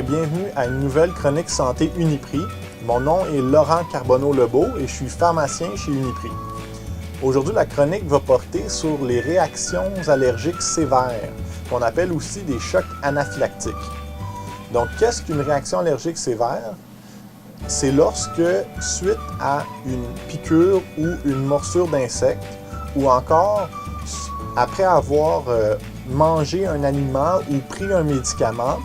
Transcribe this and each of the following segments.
et bienvenue à une nouvelle chronique santé Uniprix. Mon nom est Laurent Carbonneau-Lebeau et je suis pharmacien chez Uniprix. Aujourd'hui, la chronique va porter sur les réactions allergiques sévères, qu'on appelle aussi des chocs anaphylactiques. Donc, qu'est-ce qu'une réaction allergique sévère? C'est lorsque, suite à une piqûre ou une morsure d'insecte, ou encore après avoir mangé un aliment ou pris un médicament,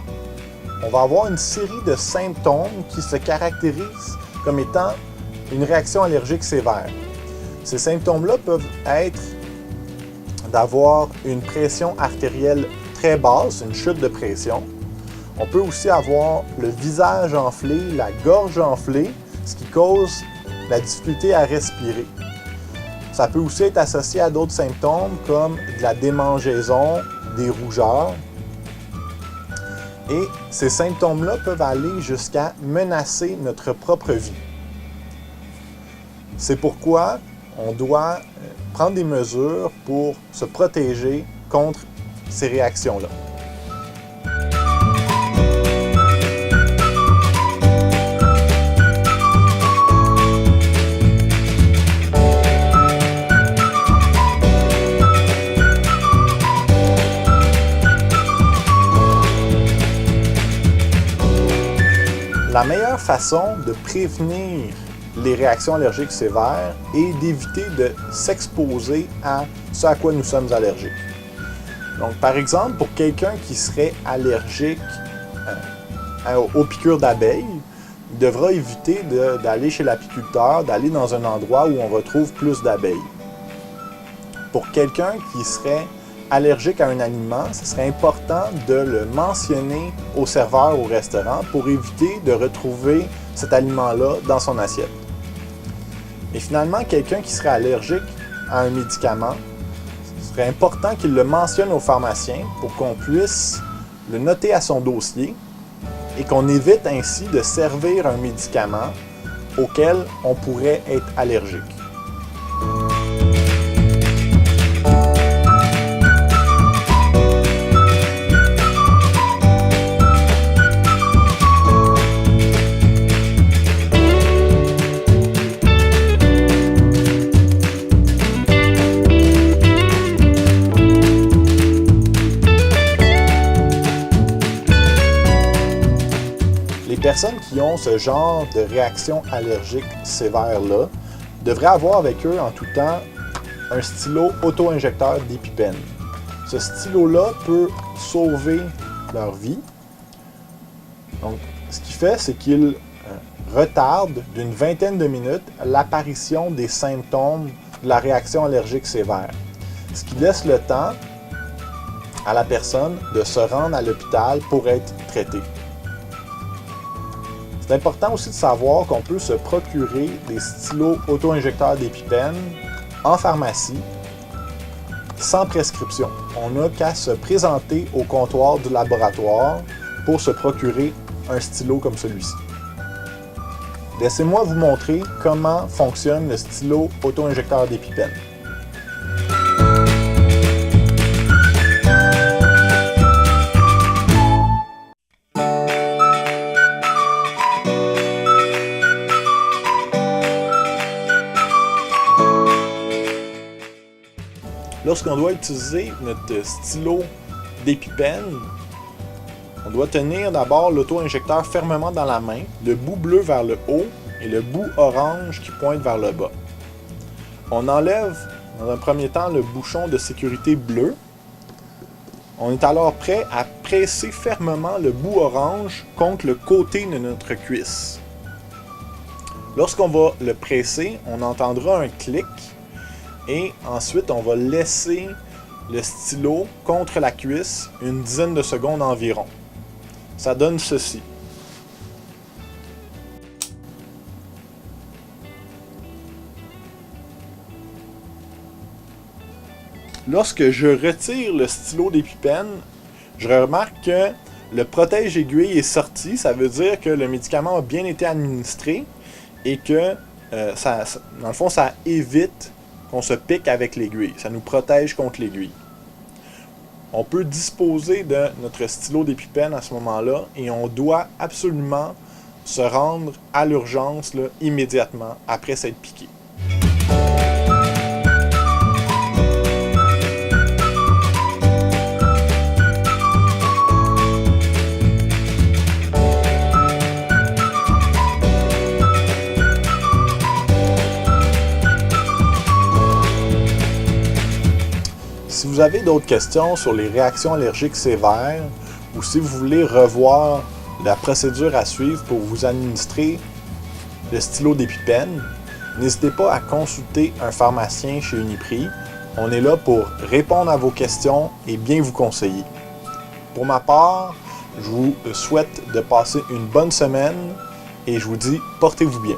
on va avoir une série de symptômes qui se caractérisent comme étant une réaction allergique sévère. Ces symptômes-là peuvent être d'avoir une pression artérielle très basse, une chute de pression. On peut aussi avoir le visage enflé, la gorge enflée, ce qui cause la difficulté à respirer. Ça peut aussi être associé à d'autres symptômes comme de la démangeaison, des rougeurs. Et ces symptômes-là peuvent aller jusqu'à menacer notre propre vie. C'est pourquoi on doit prendre des mesures pour se protéger contre ces réactions-là. La meilleure façon de prévenir les réactions allergiques sévères est d'éviter de s'exposer à ce à quoi nous sommes allergiques. Donc, par exemple, pour quelqu'un qui serait allergique aux piqûres d'abeilles, il devra éviter d'aller chez l'apiculteur, d'aller dans un endroit où on retrouve plus d'abeilles. Pour quelqu'un qui serait allergique à un aliment, ce serait important de le mentionner au serveur au restaurant pour éviter de retrouver cet aliment-là dans son assiette. Et finalement, quelqu'un qui serait allergique à un médicament, ce serait important qu'il le mentionne au pharmacien pour qu'on puisse le noter à son dossier et qu'on évite ainsi de servir un médicament auquel on pourrait être allergique. Les personnes qui ont ce genre de réaction allergique sévère-là devraient avoir avec eux en tout temps un stylo auto-injecteur d'épipène. Ce stylo-là peut sauver leur vie. Donc, ce qu'il fait, c'est qu'il retarde d'une vingtaine de minutes l'apparition des symptômes de la réaction allergique sévère. Ce qui laisse le temps à la personne de se rendre à l'hôpital pour être traitée. C'est important aussi de savoir qu'on peut se procurer des stylos auto-injecteurs d'épipène en pharmacie sans prescription. On n'a qu'à se présenter au comptoir du laboratoire pour se procurer un stylo comme celui-ci. Laissez-moi vous montrer comment fonctionne le stylo auto-injecteur d'épipène. Lorsqu'on doit utiliser notre stylo d'épipène, on doit tenir d'abord l'auto-injecteur fermement dans la main, le bout bleu vers le haut et le bout orange qui pointe vers le bas. On enlève dans un premier temps le bouchon de sécurité bleu. On est alors prêt à presser fermement le bout orange contre le côté de notre cuisse. Lorsqu'on va le presser, on entendra un clic. Et ensuite, on va laisser le stylo contre la cuisse une dizaine de secondes environ. Ça donne ceci. Lorsque je retire le stylo d'épipène, je remarque que le protège-aiguille est sorti. Ça veut dire que le médicament a bien été administré et que, dans le fond, ça évite qu'on se pique avec l'aiguille. Ça nous protège contre l'aiguille. On peut disposer de notre stylo d'épipène à ce moment-là et on doit absolument se rendre à l'urgence là, immédiatement après s'être piqué. Si vous avez d'autres questions sur les réactions allergiques sévères ou si vous voulez revoir la procédure à suivre pour vous administrer le stylo d'épipène, n'hésitez pas à consulter un pharmacien chez Uniprix. On est là pour répondre à vos questions et bien vous conseiller. Pour ma part, je vous souhaite de passer une bonne semaine et je vous dis portez-vous bien.